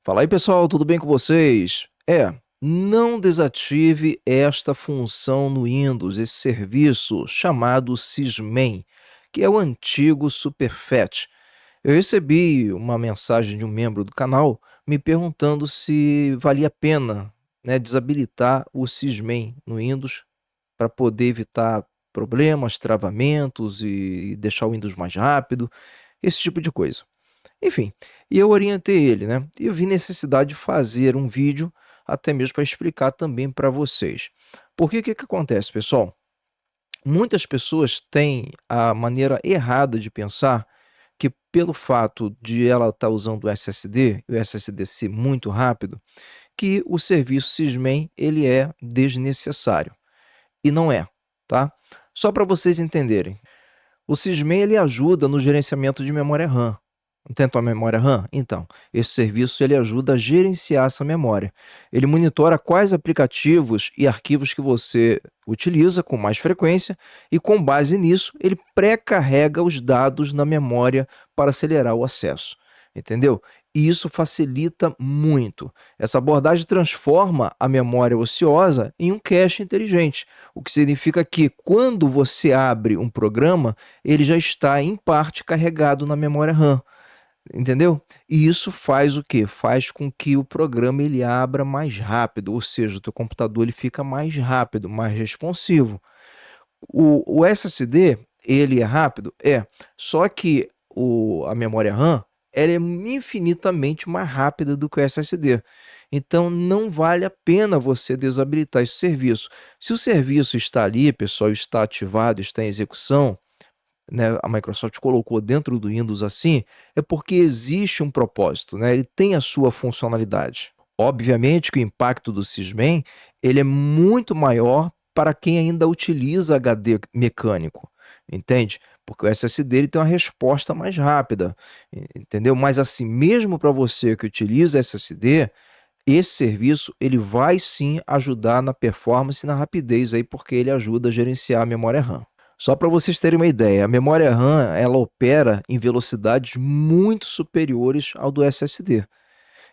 Fala aí pessoal, tudo bem com vocês? Não desative esta função no Windows, esse serviço chamado Sysman, que é o antigo Superfet. Eu recebi uma mensagem de um membro do canal me perguntando se valia a pena, né, desabilitar o Sysman no Windows para poder evitar problemas, travamentos e deixar o Windows mais rápido, esse tipo de coisa. Enfim, e eu orientei ele, né? E eu vi necessidade de fazer um vídeo, até mesmo para explicar também para vocês. Porque o que que acontece, pessoal? Muitas pessoas têm a maneira errada de pensar que pelo fato de ela estar usando o SSD, e o SSD ser muito rápido, que o serviço Sysman ele é desnecessário. E não é, tá? Só para vocês entenderem. O Sysman ele ajuda no gerenciamento de memória RAM. Não tem a tua memória RAM? Então, esse serviço ele ajuda a gerenciar essa memória. Ele monitora quais aplicativos e arquivos que você utiliza com mais frequência e, com base nisso, ele pré-carrega os dados na memória para acelerar o acesso. Entendeu? E isso facilita muito. Essa abordagem transforma a memória ociosa em um cache inteligente, o que significa que, quando você abre um programa, ele já está, em parte, carregado na memória RAM. Entendeu? E isso faz o quê? Faz com que o programa ele abra mais rápido, ou seja, o teu computador ele fica mais rápido, mais responsivo. O SSD, ele é rápido? É. Só que a memória RAM, ela é infinitamente mais rápida do que o SSD. Então, não vale a pena você desabilitar esse serviço. Se o serviço está ali, pessoal, está ativado, está em execução, né, a Microsoft colocou dentro do Windows assim, é porque existe um propósito, né? Ele tem a sua funcionalidade. Obviamente que o impacto do Sysman ele é muito maior para quem ainda utiliza HD mecânico, entende? Porque o SSD ele tem uma resposta mais rápida, entendeu? Mas assim, mesmo para você que utiliza SSD, esse serviço ele vai sim ajudar na performance e na rapidez aí, porque ele ajuda a gerenciar a memória RAM. Só para vocês terem uma ideia, a memória RAM ela opera em velocidades muito superiores ao do SSD.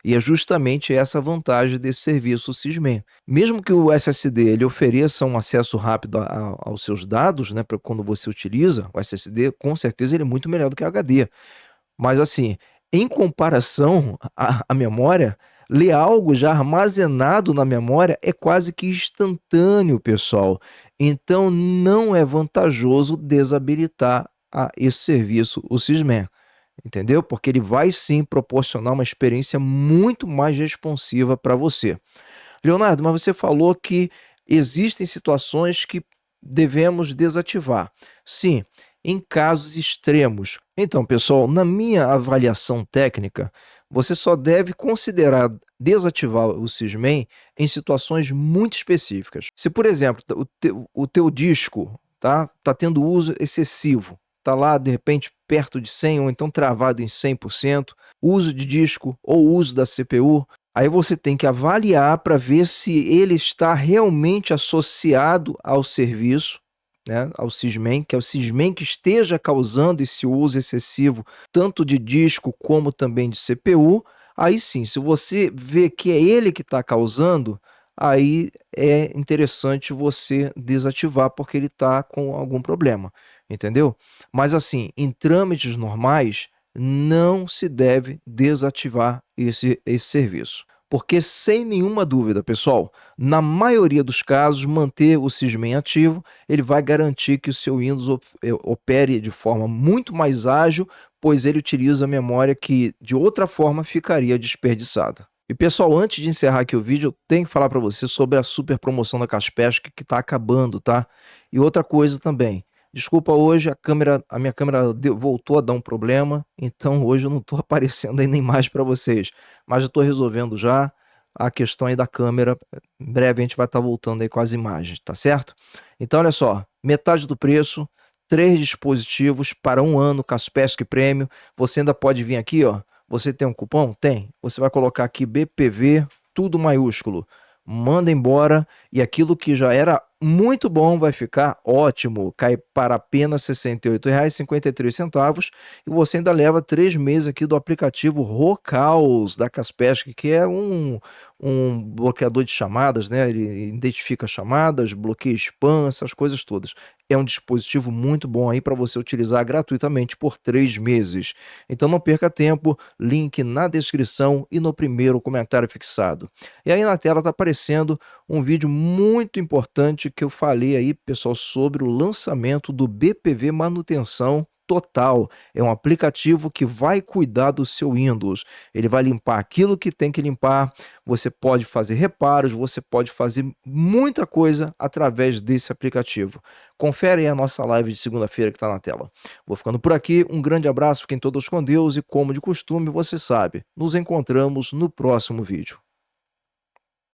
E é justamente essa a vantagem desse serviço Sysman. Mesmo que o SSD ele ofereça um acesso rápido aos seus dados, né, para quando você utiliza o SSD, com certeza ele é muito melhor do que o HD. Mas assim, em comparação à memória, ler algo já armazenado na memória é quase que instantâneo, pessoal. Então não é vantajoso desabilitar esse serviço, o Sysman, entendeu? Porque ele vai sim proporcionar uma experiência muito mais responsiva para você. Leonardo, mas você falou que existem situações que devemos desativar. Sim, em casos extremos. Então, pessoal, na minha avaliação técnica, você só deve considerar desativar o Sysman em situações muito específicas. Se, por exemplo, o teu disco tá tendo uso excessivo, tá lá de repente perto de 100 ou então travado em 100%, uso de disco ou uso da CPU, aí você tem que avaliar para ver se ele está realmente associado ao serviço, né, ao Sysman, que é o Sysman que esteja causando esse uso excessivo, tanto de disco como também de CPU. Aí sim, se você vê que é ele que está causando, aí é interessante você desativar, porque ele está com algum problema, entendeu? Mas assim, em trâmites normais, não se deve desativar esse serviço. Porque, sem nenhuma dúvida, pessoal, na maioria dos casos, manter o Sysman ativo, ele vai garantir que o seu Windows opere de forma muito mais ágil, pois ele utiliza a memória que, de outra forma, ficaria desperdiçada. E, pessoal, antes de encerrar aqui o vídeo, eu tenho que falar para você sobre a super promoção da Kaspersky que está acabando, tá? E outra coisa também. Desculpa, hoje a minha câmera voltou a dar um problema, então hoje eu não estou aparecendo aí nem mais para vocês, mas eu estou resolvendo já a questão aí da câmera. Em breve a gente vai estar voltando aí com as imagens, tá certo? Então, olha só, metade do preço, 3 dispositivos para 1 ano Kaspersky Premium. Você ainda pode vir aqui, ó. Você tem um cupom? Tem. Você vai colocar aqui BPV, tudo maiúsculo. Manda embora, e aquilo que já era Muito bom, vai ficar ótimo. Cai para apenas R$ 68,53 e você ainda leva 3 meses aqui do aplicativo Rocaus da Kaspersky, que é um bloqueador de chamadas, né? Ele identifica chamadas, bloqueia spam, essas coisas todas. É um dispositivo muito bom aí para você utilizar gratuitamente por 3 meses. Então não perca tempo, link na descrição e no primeiro comentário fixado. E aí na tela está aparecendo um vídeo muito importante que eu falei aí, pessoal, sobre o lançamento do BPV Manutenção Total. É um aplicativo que vai cuidar do seu Windows. Ele vai limpar aquilo que tem que limpar. Você pode fazer reparos, você pode fazer muita coisa através desse aplicativo. Confere aí a nossa live de segunda-feira que está na tela. Vou ficando por aqui. Um grande abraço, fiquem todos com Deus e, como de costume, você sabe, nos encontramos no próximo vídeo.